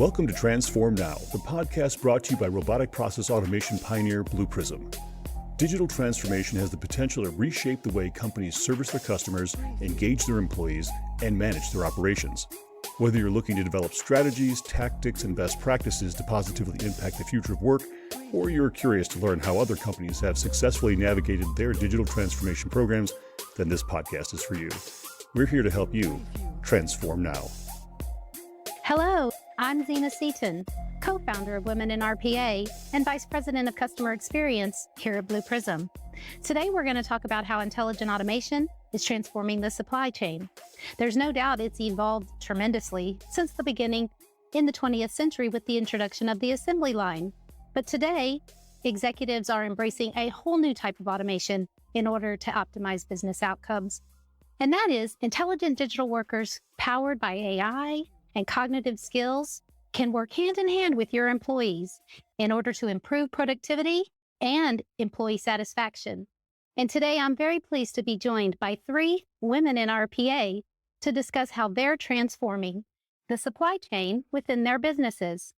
Welcome to Transform Now, the podcast brought to you by robotic process automation pioneer Blue Prism. Digital transformation has the potential to reshape the way companies service their customers, engage their employees, and manage their operations. Whether you're looking to develop strategies, tactics, and best practices to positively impact the future of work, or you're curious to learn how other companies have successfully navigated their digital transformation programs, then this podcast is for you. We're here to help you transform now. Hello, I'm Xina Seaton, co-founder of Women in RPA and Vice President of Customer Experience here at Blue Prism. Today, we're going to talk about how intelligent automation is transforming the supply chain. There's no doubt it's evolved tremendously since the beginning in the 20th century with the introduction of the assembly line. But today, executives are embracing a whole new type of automation in order to optimize business outcomes. And that is intelligent digital workers powered by AI and cognitive skills can work hand in hand with your employees in order to improve productivity and employee satisfaction. And today I'm very pleased to be joined by three women in RPA to discuss how they're transforming the supply chain within their businesses.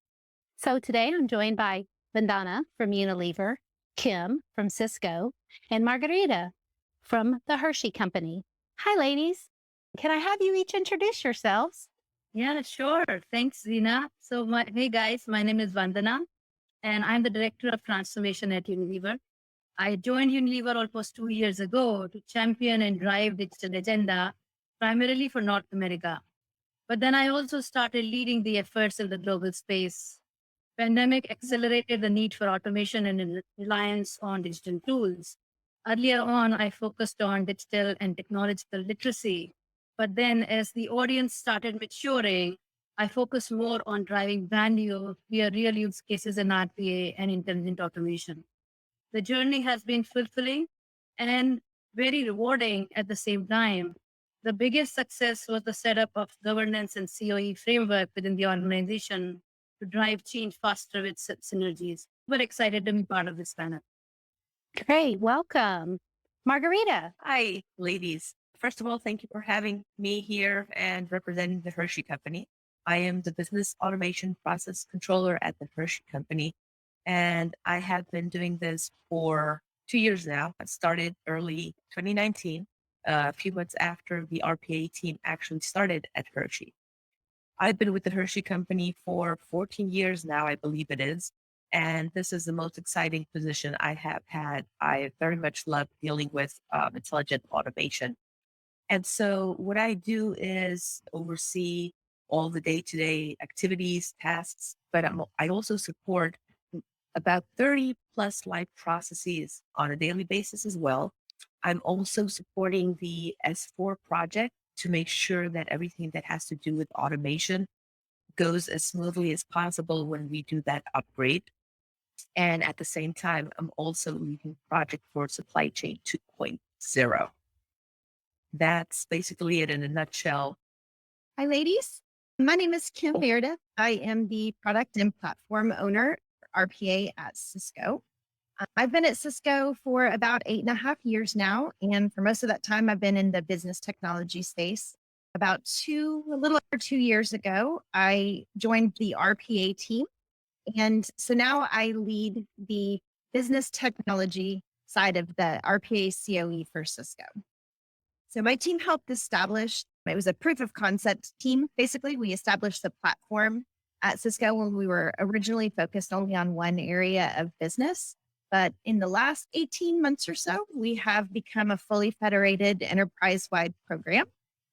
So today I'm joined by Vandana from Unilever, Kim from Sysco, and Margarita from the Hershey Company. Hi, ladies. Can I have you each introduce yourselves? Yeah, sure. Thanks, Xina. So, hey guys, my name is Vandana, and I'm the Director of Transformation at Unilever. I joined Unilever almost 2 years ago to champion and drive digital agenda, primarily for North America. But then I also started leading the efforts in the global space. Pandemic accelerated the need for automation and reliance on digital tools. Earlier on, I focused on digital and technological literacy. But then as the audience started maturing, I focused more on driving value via real use cases in RPA and intelligent automation. The journey has been fulfilling and very rewarding at the same time. The biggest success was the setup of governance and COE framework within the organization to drive change faster with synergies. We're excited to be part of this panel. Great. Welcome. Margarita. Hi, ladies. First of all, thank you for having me here and representing the Hershey Company. I am the Business Automation Process Controller at the Hershey Company, and I have been doing this for 2 years now. I started early 2019, a few months after the RPA team actually started at Hershey. I've been with the Hershey Company for 14 years now, I believe it is, and this is the most exciting position I have had. I very much love dealing with intelligent automation. And so what I do is oversee all the day-to-day activities, tasks, but I also support about 30 plus live processes on a daily basis as well. I'm also supporting the S4 project to make sure that everything that has to do with automation goes as smoothly as possible when we do that upgrade. And at the same time, I'm also leading project for Supply Chain 2.0. That's basically it in a nutshell. Hi, ladies. My name is Kim Meredith. I am the product and platform owner for RPA at Sysco. I've been at Sysco for about 8.5 years now. And for most of that time, I've been in the business technology space. About a little over 2 years ago, I joined the RPA team. And so now I lead the business technology side of the RPA COE for Sysco. So my team helped establish, it was a proof of concept team. Basically, we established the platform at Sysco when we were originally focused only on one area of business. But in the last 18 months or so, we have become a fully federated enterprise-wide program,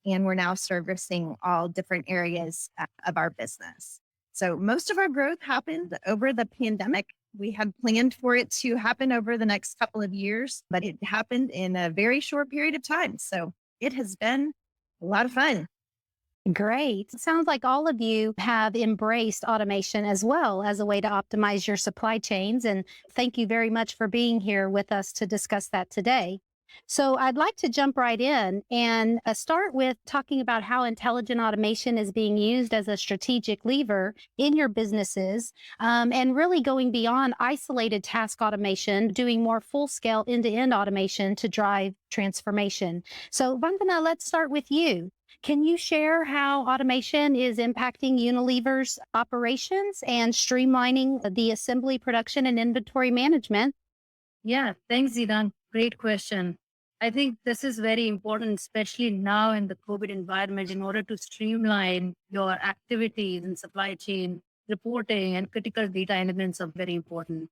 and we're now servicing all different areas of our business. So most of our growth happened over the pandemic. We had planned for it to happen over the next couple of years, but it happened in a very short period of time. So it has been a lot of fun. Great. It sounds like all of you have embraced automation as well as a way to optimize your supply chains. And thank you very much for being here with us to discuss that today. So I'd like to jump right in and start with talking about how intelligent automation is being used as a strategic lever in your businesses, and really going beyond isolated task automation, doing more full-scale end-to-end automation to drive transformation. So Vandana, let's start with you. Can you share how automation is impacting Unilever's operations and streamlining the assembly, production, and inventory management? Yeah, thanks, Zidan. Great question. I think this is very important, especially now in the COVID environment, in order to streamline your activities in supply chain reporting and critical data elements are very important.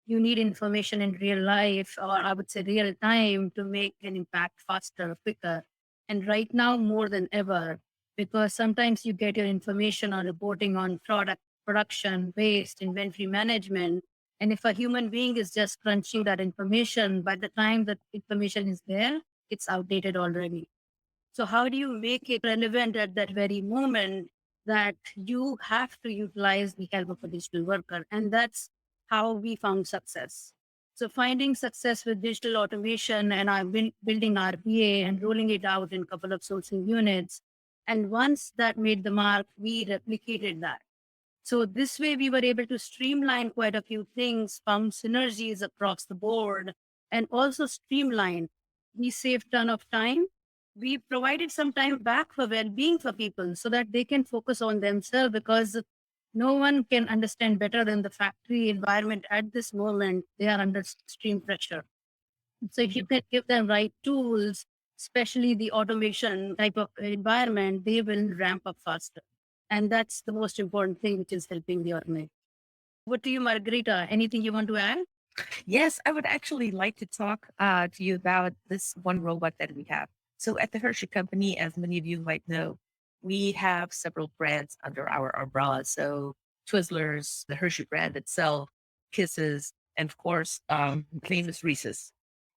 You need information in real life, or I would say real time, to make an impact faster, quicker. And right now, more than ever, because sometimes you get your information or reporting on product production, waste, inventory management. And if a human being is just crunching that information, by the time that information is there, it's outdated already. So how do you make it relevant at that very moment that you have to utilize the help of a digital worker? And that's how we found success. So finding success with digital automation, and I've been building RPA and rolling it out in a couple of sourcing units. And once that made the mark, we replicated that. So this way we were able to streamline quite a few things, found synergies across the board, and also streamline. We saved ton of time. We provided some time back for well-being for people so that they can focus on themselves, because no one can understand better than the factory environment at this moment. They are under extreme pressure. So if you can give them right tools, especially the automation type of environment, they will ramp up faster. And that's the most important thing, which is helping the organization. What do you, Margarita? Anything you want to add? Yes, I would actually like to talk to you about this one robot that we have. So at the Hershey Company, as many of you might know, we have several brands under our umbrella. So Twizzlers, the Hershey brand itself, Kisses, and of course, famous Reese's.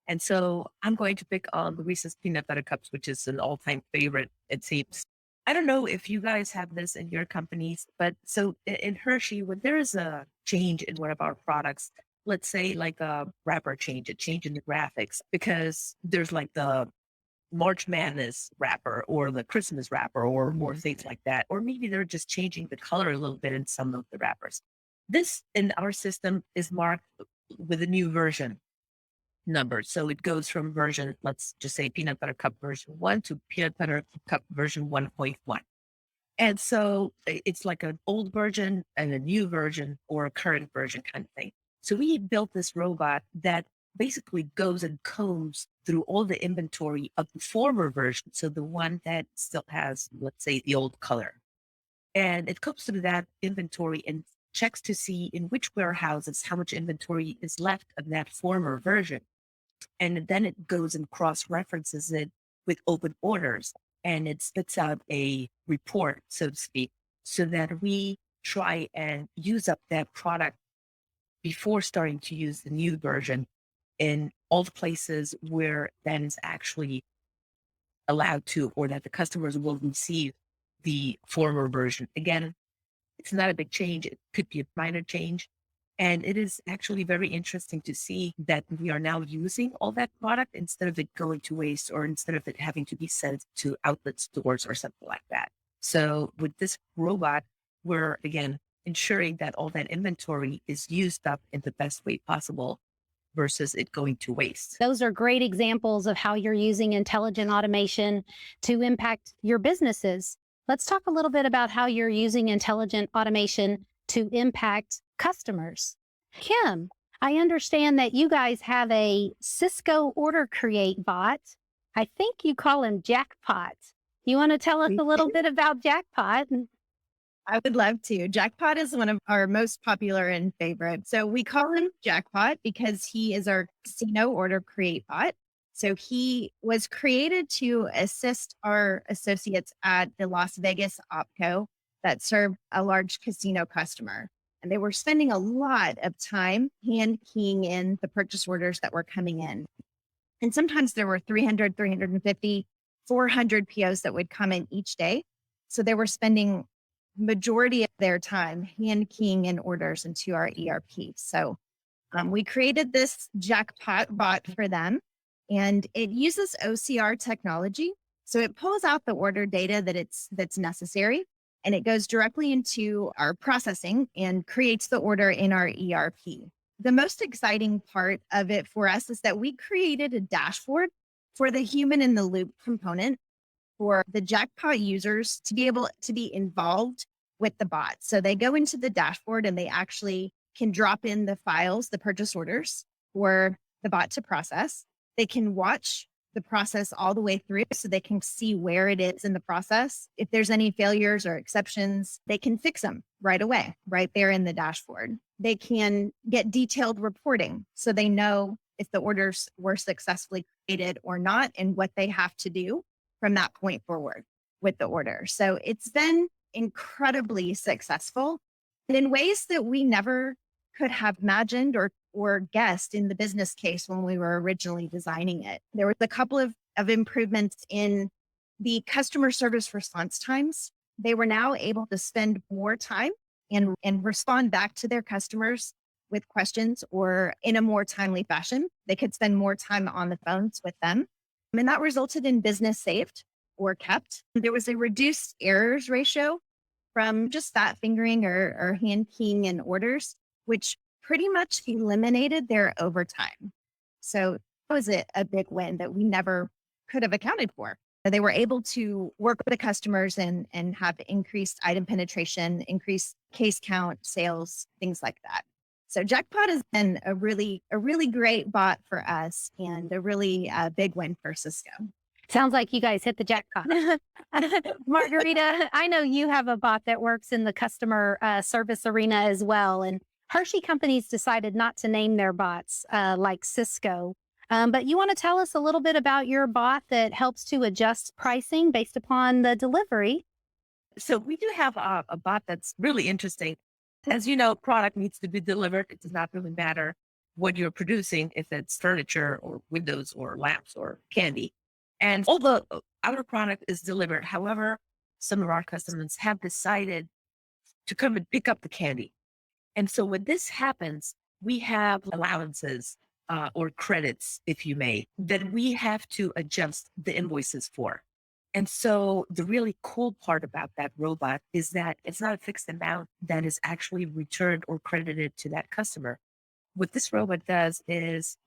And so I'm going to pick on the Reese's peanut butter cups, which is an all-time favorite, it seems. I don't know if you guys have this in your companies, but so in Hershey, when there is a change in one of our products, let's say like a wrapper change, a change in the graphics, because there's like the March Madness wrapper or the Christmas wrapper or more things like that. Or maybe they're just changing the color a little bit in some of the wrappers. This in our system is marked with a new version number. So it goes from version, let's just say peanut butter cup version 1 to peanut butter cup version 1.1. And so it's like an old version and a new version or a current version kind of thing. So we built this robot that basically goes and combs through all the inventory of the former version. So the one that still has, let's say, the old color. And it combs through that inventory and checks to see in which warehouses, how much inventory is left of that former version. And then it goes and cross-references it with open orders. And it spits out a report, so to speak, so that we try and use up that product before starting to use the new version in all the places where that is actually allowed to, or that the customers will receive the former version. Again, it's not a big change. It could be a minor change. And it is actually very interesting to see that we are now using all that product instead of it going to waste or instead of it having to be sent to outlet stores or something like that. So with this robot, we're again ensuring that all that inventory is used up in the best way possible versus it going to waste. Those are great examples of how you're using intelligent automation to impact your businesses. Let's talk a little bit about how you're using intelligent automation to impact customers. Kim, I understand that you guys have a Sysco order create bot. I think you call him Jackpot. You want to tell us a little bit about Jackpot? I would love to. Jackpot is one of our most popular and favorite. So we call him Jackpot because he is our casino order create bot. So he was created to assist our associates at the Las Vegas OpCo that served a large casino customer. And they were spending a lot of time hand keying in the purchase orders that were coming in. And sometimes there were 300, 350, 400 POs that would come in each day. So they were spending majority of their time hand keying in orders into our ERP. So we created this Jackpot bot for them, and it uses OCR technology. So it pulls out the order data that's necessary, and it goes directly into our processing and creates the order in our ERP. The most exciting part of it for us is that we created a dashboard for the human in the loop component. for the Jackpot users to be able to be involved with the bot. So they go into the dashboard and they actually can drop in the files, the purchase orders for the bot to process. They can watch the process all the way through so they can see where it is in the process. If there's any failures or exceptions, they can fix them right away, right there in the dashboard. They can get detailed reporting so they know if the orders were successfully created or not and what they have to do from that point forward with the order. So it's been incredibly successful and in ways that we never could have imagined or guessed in the business case when we were originally designing it. There was a couple of improvements in the customer service response times. They were now able to spend more time and respond back to their customers with questions or in a more timely fashion. They could spend more time on the phones with them. And that resulted in business saved or kept. There was a reduced errors ratio from just fat fingering or hand keying in orders, which pretty much eliminated their overtime. So that was a big win that we never could have accounted for. They were able to work with the customers and have increased item penetration, increased case count, sales, things like that. So Jackpot has been a really great bot for us and a really big win for Sysco. Sounds like you guys hit the jackpot. Margarita, I know you have a bot that works in the customer service arena as well. And Hershey Company's decided not to name their bots like Sysco. But you want to tell us a little bit about your bot that helps to adjust pricing based upon the delivery? So we do have a bot that's really interesting. As you know, product needs to be delivered. It does not really matter what you're producing, if it's furniture or windows or lamps or candy. And although our product is delivered, however, some of our customers have decided to come and pick up the candy. And so when this happens, we have allowances or credits, if you may, that we have to adjust the invoices for. And so the really cool part about that robot is that it's not a fixed amount that is actually returned or credited to that customer. What this robot does is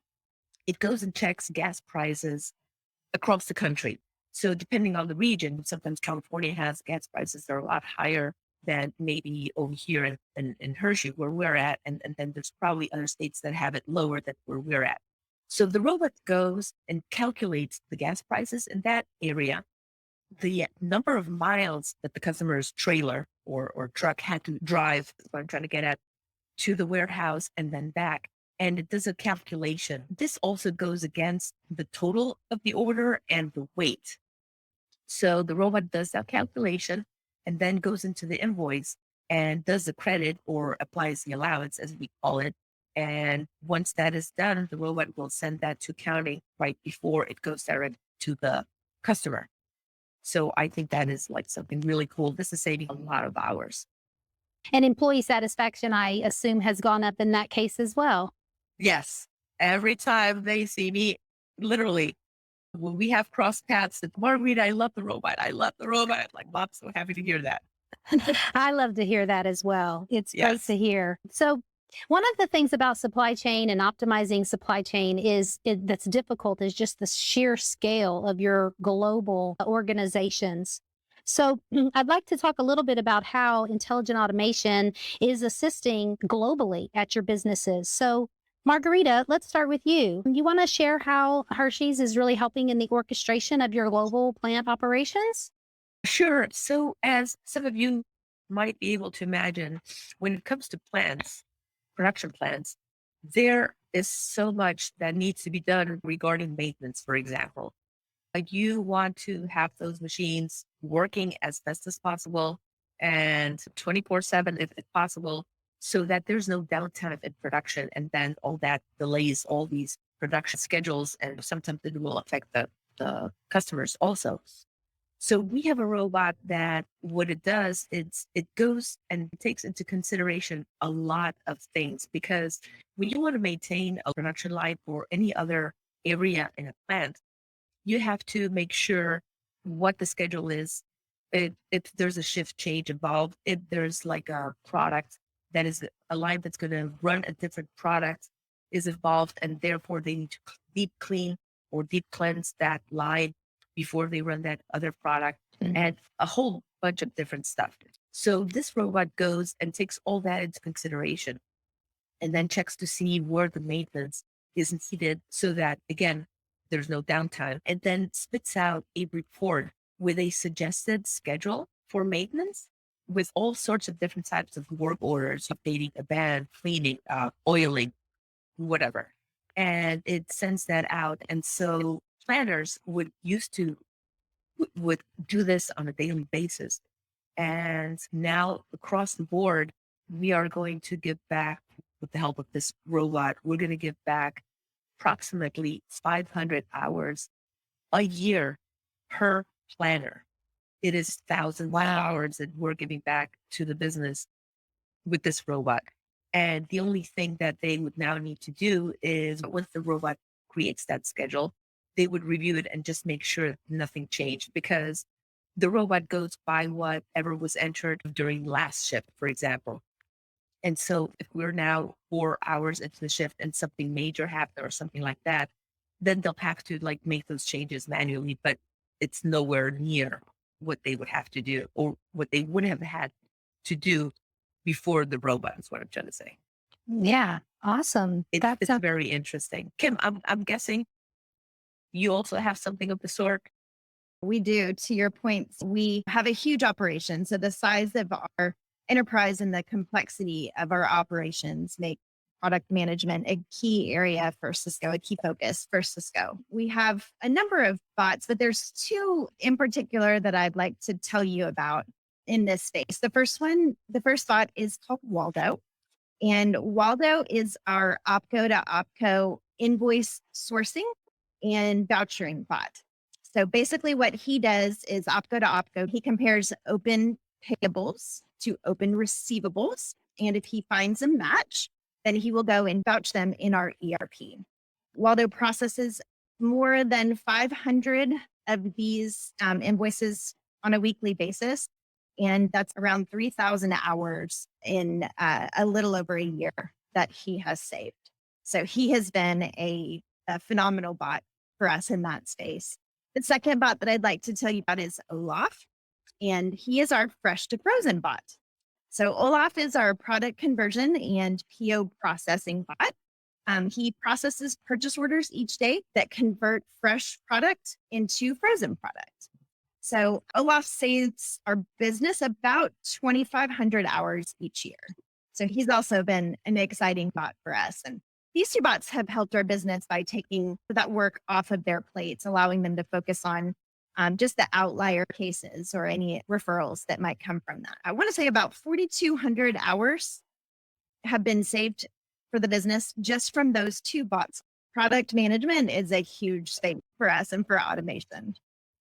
it goes and checks gas prices across the country. So depending on the region, sometimes California has gas prices that are a lot higher than maybe over here in Hershey, where we're at. And then there's probably other states that have it lower than where we're at. So the robot goes and calculates the gas prices in that area, the number of miles that the customer's trailer or truck had to drive, what I'm trying to get at, to the warehouse and then back. And it does a calculation. This also goes against the total of the order and the weight. So the robot does that calculation and then goes into the invoice and does the credit or applies the allowance, as we call it. And once that is done, the robot will send that to accounting right before it goes direct to the customer. So I think that is like something really cool. This is saving a lot of hours. And employee satisfaction, I assume, has gone up in that case as well. Yes. Every time they see me, literally, when we have cross paths, it's Margarita, I love the robot. I love the robot. I'm like, Mom, so happy to hear that. I love to hear that as well. It's great Yes. to hear. So one of the things about supply chain and optimizing supply chain that's difficult is just the sheer scale of your global organizations. So I'd like to talk a little bit about how intelligent automation is assisting globally at your businesses. So Margarita, let's start with you. You want to share how Hershey's is really helping in the orchestration of your global plant operations? Sure. So as some of you might be able to imagine, when it comes to plants, production plants, there is so much that needs to be done regarding maintenance, for example. Like you want to have those machines working as best as possible and 24/7 if possible, so that there's no downtime in production. And then all that delays all these production schedules. And sometimes it will affect the customers also. So we have a robot that what it does is it goes and takes into consideration a lot of things, because when you want to maintain a production line or any other area in a plant, you have to make sure what the schedule is. If there's a shift change involved, if there's like a product that is a line that's going to run a different product is involved, and therefore they need to deep clean or deep cleanse that line, before they run that other product, and a whole bunch of different stuff. So this robot goes and takes all that into consideration and then checks to see where the maintenance is needed so that, again, there's no downtime, and then spits out a report with a suggested schedule for maintenance with all sorts of different types of work orders, updating a band, cleaning, oiling, whatever. And it sends that out. And so planners would do this on a daily basis. And now across the board, we are going to give back with the help of this robot. We're going to give back approximately 500 hours a year per planner. It is thousands of hours that we're giving back to the business with this robot. And the only thing that they would now need to do is once the robot creates that schedule, they would review it and just make sure nothing changed, because the robot goes by whatever was entered during last shift, for example. And so if we're now 4 hours into the shift and something major happened or something like that, then they'll have to make those changes manually, but it's nowhere near what they would have to do or what they would have had to do before the robot, is what I'm trying to say. Yeah, awesome. It's very interesting. Kim, I'm guessing you also have something of the sort. We do. To your point, we have a huge operation. So the size of our enterprise and the complexity of our operations make product management a key area for Sysco, a key focus for Sysco. We have a number of bots, but there's two in particular that I'd like to tell you about in this space. The first bot is called Waldo. And Waldo is our OPCO to OPCO invoice sourcing and vouchering bot. So basically what he does is OPCO to OPCO, he compares open payables to open receivables. And if he finds a match, then he will go and vouch them in our ERP. Waldo processes more than 500 of these invoices on a weekly basis. And that's around 3,000 hours in a little over a year that he has saved. So he has been a phenomenal bot for us in that space. The second bot that I'd like to tell you about is Olaf, and he is our fresh to frozen bot. So Olaf is our product conversion and PO processing bot. He processes purchase orders each day that convert fresh product into frozen product. So Olaf saves our business about 2,500 hours each year. So he's also been an exciting bot for us. And these two bots have helped our business by taking that work off of their plates, allowing them to focus on just the outlier cases or any referrals that might come from that. I want to say about 4,200 hours have been saved for the business just from those two bots. Product management is a huge thing for us and for automation.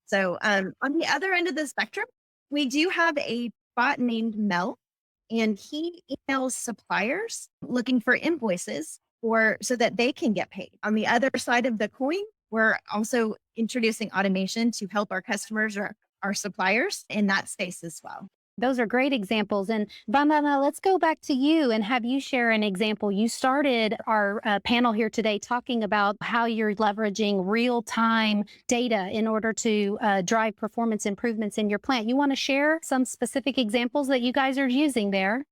So on the other end of the spectrum, we do have a bot named Mel, and he emails suppliers looking for invoices so that they can get paid. On the other side of the coin, we're also introducing automation to help our customers or our suppliers in that space as well. Those are great examples. And Vandana, let's go back to you and have you share an example. You started our panel here today talking about how you're leveraging real-time data in order to drive performance improvements in your plant. You want to share some specific examples that you guys are using there?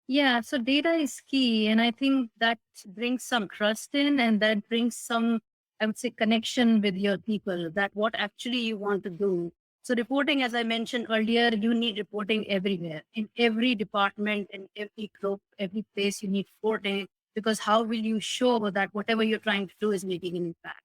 Yeah, so data is key. And I think that brings some trust in, and that brings some, I would say, connection with your people, that what actually you want to do. So reporting, as I mentioned earlier, you need reporting everywhere, in every department, in every group, every place you need reporting, because how will you show that whatever you're trying to do is making an impact?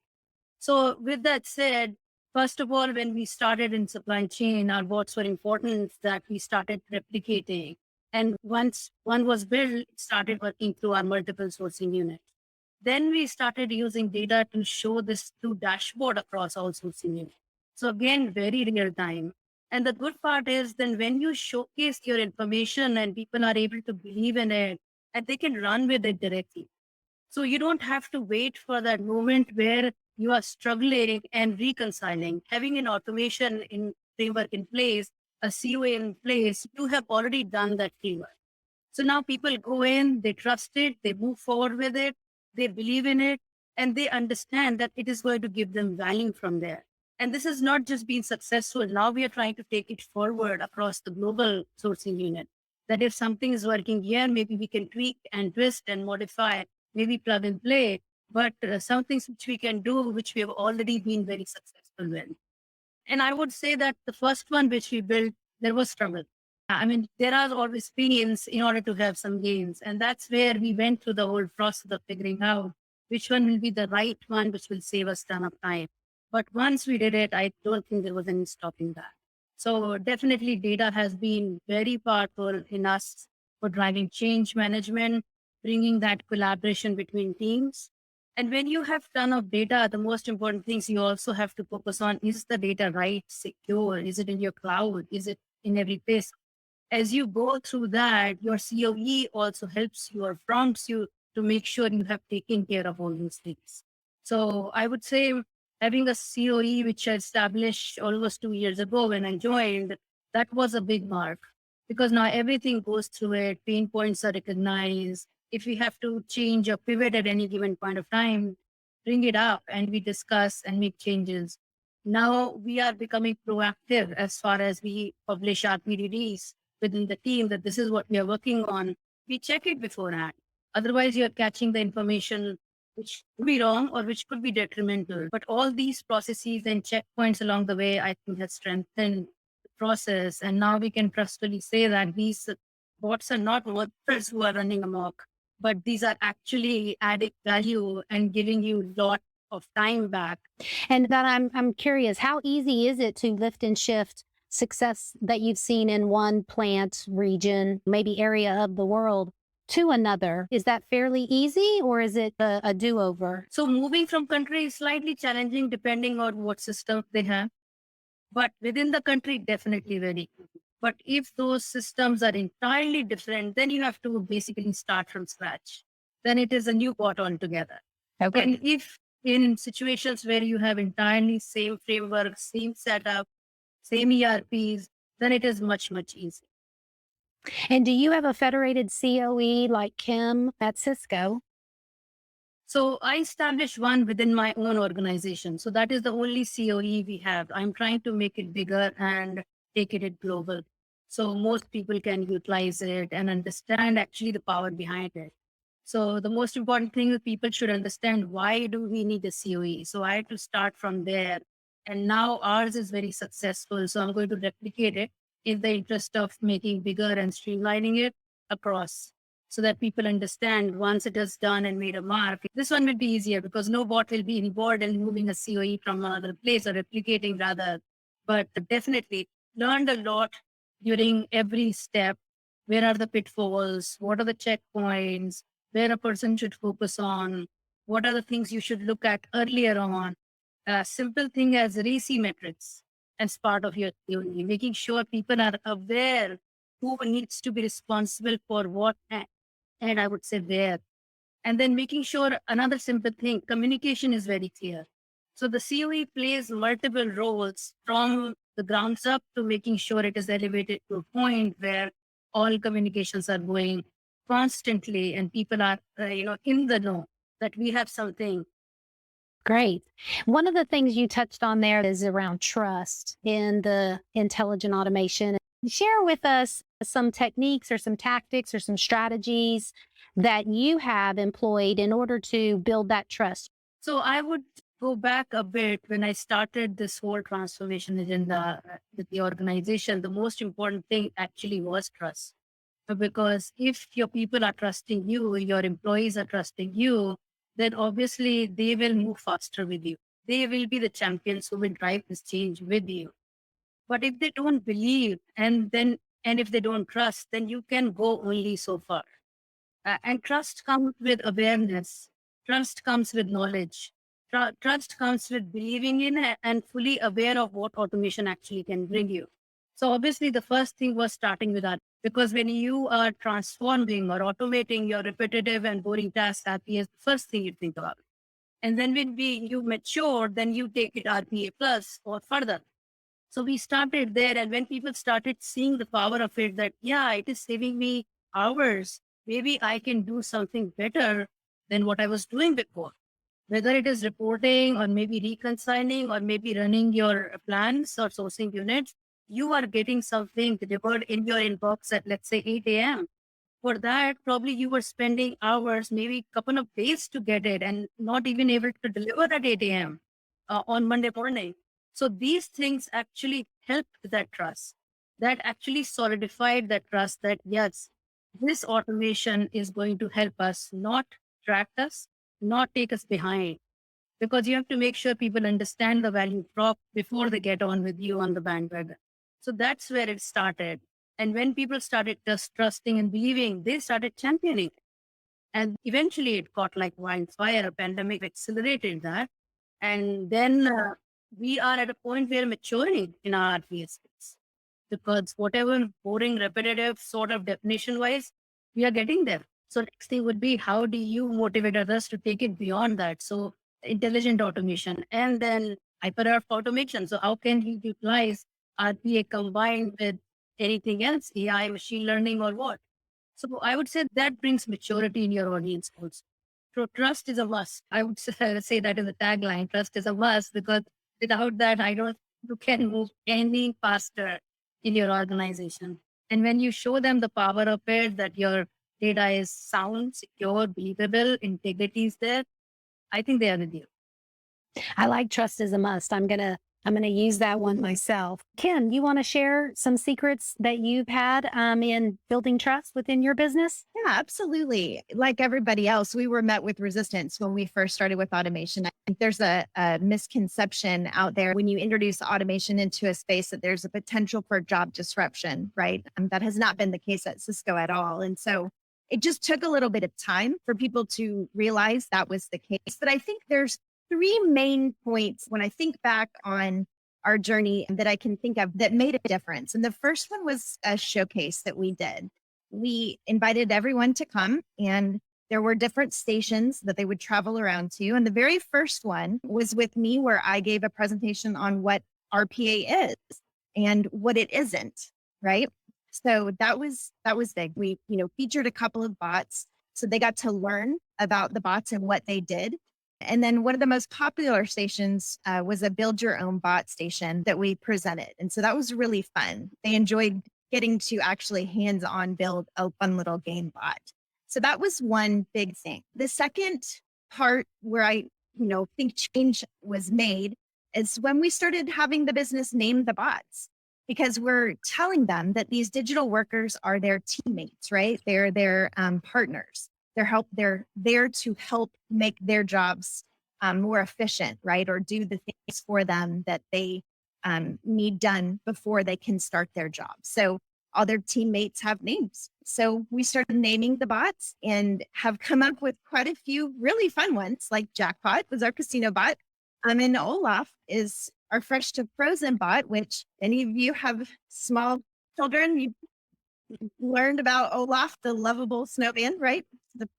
So with that said, first of all, when we started in supply chain, our bots were important that we started replicating. And once one was built, it started working through our multiple sourcing units. Then we started using data to show this through dashboard across all sourcing units. So again, very real time. And the good part is then when you showcase your information and people are able to believe in it and they can run with it directly. So you don't have to wait for that moment where you are struggling and reconciling. Having an automation in framework in place, a COA in place, you have already done that framework. So now people go in, they trust it, they move forward with it, they believe in it, and they understand that it is going to give them value from there. And this has not just been successful. Now we are trying to take it forward across the global sourcing unit. That if something is working here, maybe we can tweak and twist and modify, maybe plug and play, but some things which we can do, which we have already been very successful with. And I would say that the first one which we built, there was struggle. I mean, there are always pains in order to have some gains. And that's where we went through the whole process of figuring out which one will be the right one, which will save us ton of time. But once we did it, I don't think there was any stopping that. So definitely data has been very powerful in us for driving change management, bringing that collaboration between teams. And when you have ton of data, the most important things you also have to focus on, is the data right, secure? Is it in your cloud? Is it in every place? As you go through that, your COE also helps you or prompts you to make sure you have taken care of all these things. So I would say having a COE, which I established almost 2 years ago when I joined, that was a big mark, because now everything goes through it. Pain points are recognized. If we have to change or pivot at any given point of time, bring it up and we discuss and make changes. Now we are becoming proactive as far as we publish our PDDs within the team that this is what we are working on. We check it beforehand. Otherwise, you're catching the information which could be wrong or which could be detrimental. But all these processes and checkpoints along the way, I think, has strengthened the process. And now we can trustfully say that these bots are not workers who are running amok, but these are actually adding value and giving you a lot of time back. And that I'm curious, how easy is it to lift and shift success that you've seen in one plant, region, maybe area of the world to another? Is that fairly easy, or is it a do-over? So moving from country is slightly challenging depending on what system they have. But within the country, definitely very easy. But if those systems are entirely different, then you have to basically start from scratch. Then it is a new bot altogether. Okay. And if in situations where you have entirely same framework, same setup, same ERPs, then it is much, much easier. And do you have a federated COE like Kim at Sysco? So I established one within my own organization. So that is the only COE we have. I'm trying to make it bigger and take it global. So most people can utilize it and understand actually the power behind it. So the most important thing is people should understand, why do we need a COE? So I had to start from there. And now ours is very successful. So I'm going to replicate it in the interest of making bigger and streamlining it across, so that people understand once it is done and made a mark. This one will be easier because no bot will be involved in moving a COE from another place or replicating rather. But definitely learned a lot during every step. Where are the pitfalls? What are the checkpoints? Where a person should focus on? What are the things you should look at earlier on? A simple thing as RACI metrics as part of your theory, making sure people are aware who needs to be responsible for what and I would say where. And then making sure another simple thing, communication is very clear. So the COE plays multiple roles from the grounds up to making sure it is elevated to a point where all communications are going constantly and people are, in the know that we have something. Great. One of the things you touched on there is around trust in the intelligent automation. Share with us some techniques or some tactics or some strategies that you have employed in order to build that trust. So I would go back a bit. When I started this whole transformation agenda with the organization, the most important thing actually was trust. Because if your people are trusting you, your employees are trusting you, then obviously they will move faster with you. They will be the champions who will drive this change with you. But if they don't believe and if they don't trust, then you can go only so far. And trust comes with awareness. Trust comes with knowledge. Trust comes with believing in it and fully aware of what automation actually can bring you. So obviously the first thing was starting with that, because when you are transforming or automating your repetitive and boring tasks, RPA is the first thing you think about. And then when you mature, then you take it RPA plus or further. So we started there. And when people started seeing the power of it, that, yeah, it is saving me hours. Maybe I can do something better than what I was doing before. whether it is reporting or maybe reconciling or maybe running your plans or sourcing units, you are getting something delivered in your inbox at, let's say, 8 a.m. For that, probably you were spending hours, maybe a couple of days to get it and not even able to deliver at 8 a.m. On Monday morning. So these things actually helped that trust. That actually solidified that trust that, yes, this automation is going to help us, not track us, not take us behind. Because you have to make sure people understand the value prop before they get on with you on the bandwagon. So that's where it started. And when people started just trusting and believing, they started championing. And eventually it got like wildfire. A pandemic accelerated that. And then we are at a point where maturing in our RPA space. Because whatever boring, repetitive sort of definition wise, we are getting there. So next thing would be, how do you motivate others to take it beyond that? So intelligent automation and then hyper automation. So how can you utilize RPA combined with anything else, AI, machine learning, or what? So I would say that brings maturity in your audience also. So trust is a must. I would say that is a tagline. Trust is a must, because without that, I don't you can move any faster in your organization. And when you show them the power of it, that your data is sound, secure, believable, integrity is there, I think they are with you. I like trust is a must. I'm gonna use that one myself. Kim, you want to share some secrets that you've had in building trust within your business? Yeah, absolutely. Like everybody else, we were met with resistance when we first started with automation. I think there's a misconception out there when you introduce automation into a space that there's a potential for job disruption, right? That has not been the case at Sysco at all. And so it just took a little bit of time for people to realize that was the case. But I think there's three main points when I think back on our journey that I can think of that made a difference. And the first one was a showcase that we did. We invited everyone to come, and there were different stations that they would travel around to. And the very first one was with me, where I gave a presentation on what RPA is and what it isn't, right? So that was big. We, featured a couple of bots. So they got to learn about the bots and what they did. And then one of the most popular stations was a build your own bot station that we presented. And so that was really fun. They enjoyed getting to actually hands-on build a fun little game bot. So that was one big thing. The second part where I, think change was made is when we started having the business name the bots, because we're telling them that these digital workers are their teammates, right? They're their partners. They're there to help make their jobs more efficient, right? Or do the things for them that they need done before they can start their job. So all their teammates have names. So we started naming the bots and have come up with quite a few really fun ones, like Jackpot was our casino bot. And Olaf is our fresh to frozen bot, which any of you have small children, you learned about Olaf, the lovable snowman, right?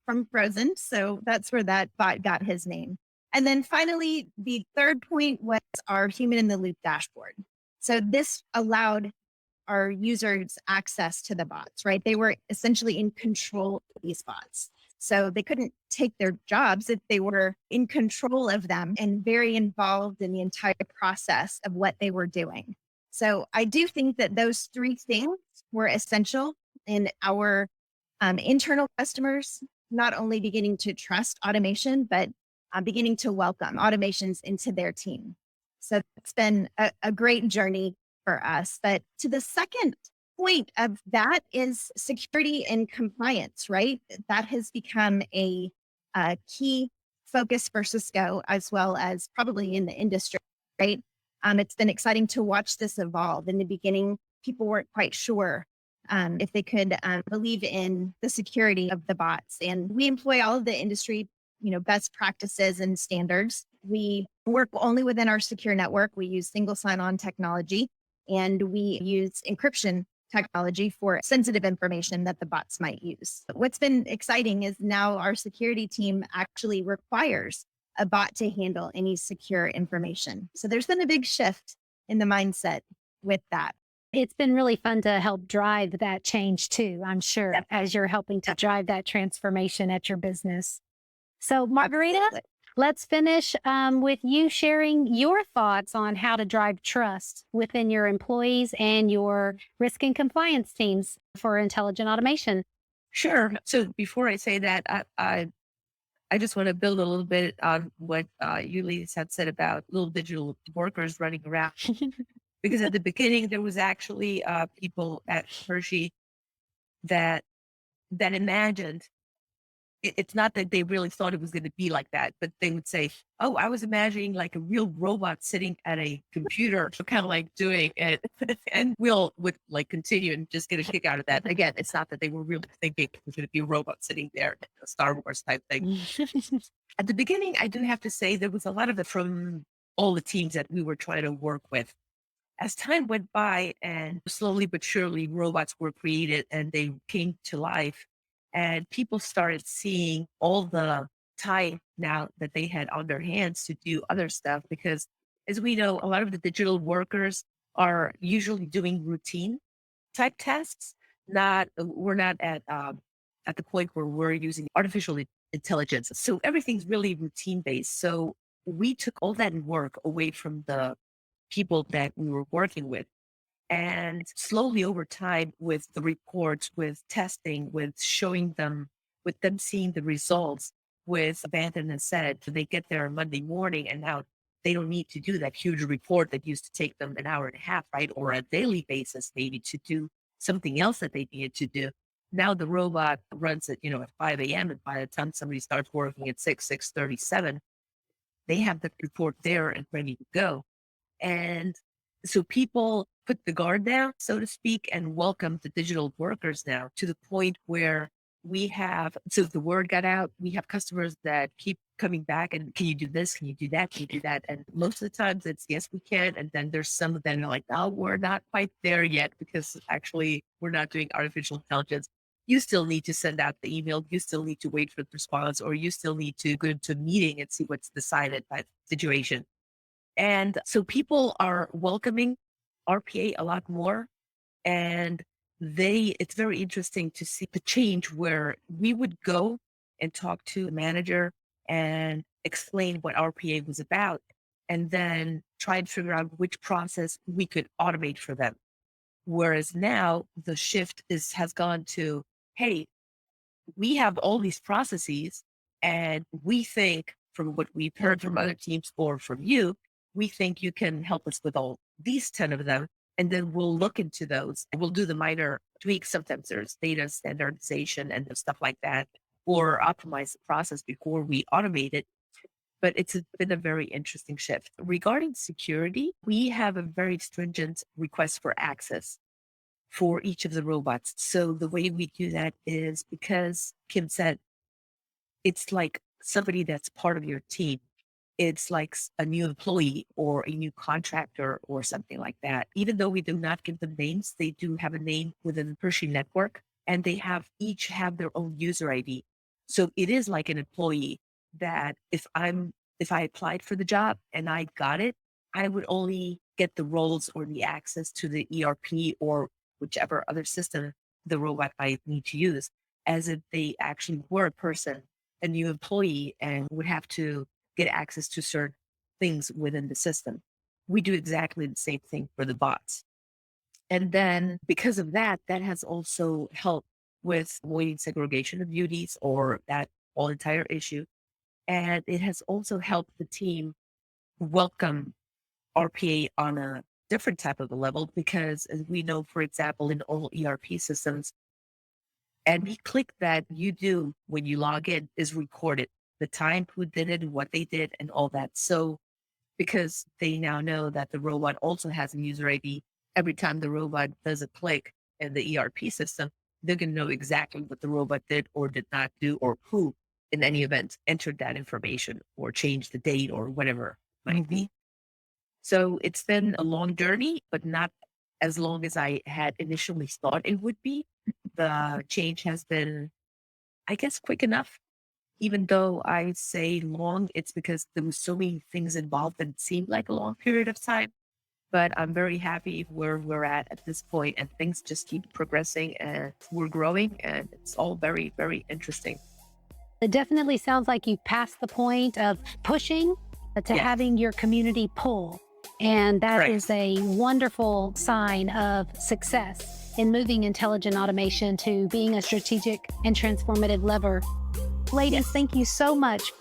From Frozen. So that's where that bot got his name. And then finally, the third point was our human in the loop dashboard. So this allowed our users access to the bots, right? They were essentially in control of these bots. So they couldn't take their jobs if they were in control of them and very involved in the entire process of what they were doing. So I do think that those three things were essential in our internal customers, not only beginning to trust automation, but beginning to welcome automations into their team. So it's been a great journey for us. But to the second point of that is security and compliance, right? That has become a key focus for Sysco, as well as probably in the industry, right? It's been exciting to watch this evolve. In the beginning, people weren't quite sure if they could believe in the security of the bots. And we employ all of the industry, best practices and standards. We work only within our secure network. We use single sign-on technology, and we use encryption technology for sensitive information that the bots might use. What's been exciting is now our security team actually requires a bot to handle any secure information. So there's been a big shift in the mindset with that. It's been really fun to help drive that change too, I'm sure, as you're helping to drive that transformation at your business. So Margarita, Absolutely. Let's finish with you sharing your thoughts on how to drive trust within your employees and your risk and compliance teams for intelligent automation. Sure. So before I say that, I just want to build a little bit on what you ladies had said about little digital workers running around. Because at the beginning, there was actually people at Hershey that imagined it's not that they really thought it was going to be like that, but they would say, "Oh, I was imagining like a real robot sitting at a computer, kind of like doing it," and Will would like continue and just get a kick out of that. Again, it's not that they were really thinking it was going to be a robot sitting there, a Star Wars type thing. At the beginning, I do have to say there was a lot of it from all the teams that we were trying to work with. As time went by and slowly but surely robots were created and they came to life, and people started seeing all the time now that they had on their hands to do other stuff. Because as we know, a lot of the digital workers are usually doing routine type tasks. We're not at the point where we're using artificial intelligence. So everything's really routine based. So we took all that work away from the people that we were working with. And slowly over time, with the reports, with testing, with showing them, with them seeing the results, with Vandana said, they get there on Monday morning and now they don't need to do that huge report that used to take them an hour and a half, right? Or a daily basis, maybe to do something else that they needed to do. Now the robot runs at, at 5 a.m. And by the time somebody starts working at 6:37, they have the report there and ready to go. And so people put the guard down, so to speak, and welcome the digital workers now to the point where so the word got out, we have customers that keep coming back and can you do this? Can you do that? Can you do that? And most of the times it's yes, we can. And then there's some of them are like, oh, we're not quite there yet because actually we're not doing artificial intelligence. You still need to send out the email. You still need to wait for the response, or you still need to go to a meeting and see what's decided by the situation. And so people are welcoming RPA a lot more. And it's very interesting to see the change where we would go and talk to the manager and explain what RPA was about, and then try and figure out which process we could automate for them. Whereas now the shift has gone to, hey, we have all these processes and we think from what we've heard from other teams or from you, we think you can help us with all these 10 of them. And then we'll look into those and we'll do the minor tweaks. Sometimes there's data standardization and stuff like that, or optimize the process before we automate it. But it's been a very interesting shift. Regarding security, we have a very stringent request for access for each of the robots. So the way we do that is because Kim said, it's like somebody that's part of your team. It's like a new employee or a new contractor or something like that. Even though we do not give them names, they do have a name within the Hershey network, and they each have their own user ID. So it is like an employee that if I applied for the job and I got it, I would only get the roles or the access to the ERP or whichever other system the robot might need to use, as if they actually were a person, a new employee, and would have to get access to certain things within the system. We do exactly the same thing for the bots. And then because of that, that has also helped with avoiding segregation of duties or that whole entire issue. And it has also helped the team welcome RPA on a different type of a level, because as we know, for example, in all ERP systems, any click that you do when you log in is recorded. The time, who did it, what they did, and all that. So because they now know that the robot also has a user ID, every time the robot does a click in the ERP system, they're going to know exactly what the robot did or did not do, or who, in any event, entered that information or changed the date or whatever it might be. So it's been a long journey, but not as long as I had initially thought it would be. The change has been, I guess, quick enough. Even though I say long, it's because there was so many things involved that it seemed like a long period of time. But I'm very happy where we're at this point, and things just keep progressing and we're growing, and it's all very, very interesting. It definitely sounds like you've passed the point of pushing to Yes. having your community pull. And that Correct. is a wonderful sign of success in moving intelligent automation to being a strategic and transformative lever. Ladies, thank you so much.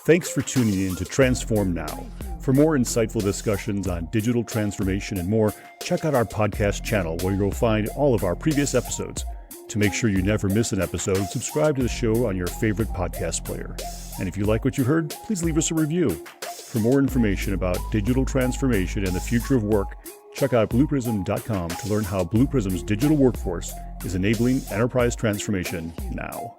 Thanks for tuning in to Transform Now. For more insightful discussions on digital transformation and more, check out our podcast channel where you'll find all of our previous episodes. To make sure you never miss an episode, subscribe to the show on your favorite podcast player. And if you like what you heard, please leave us a review. For more information about digital transformation and the future of work, check out blueprism.com to learn how Blue Prism's digital workforce is enabling enterprise transformation now.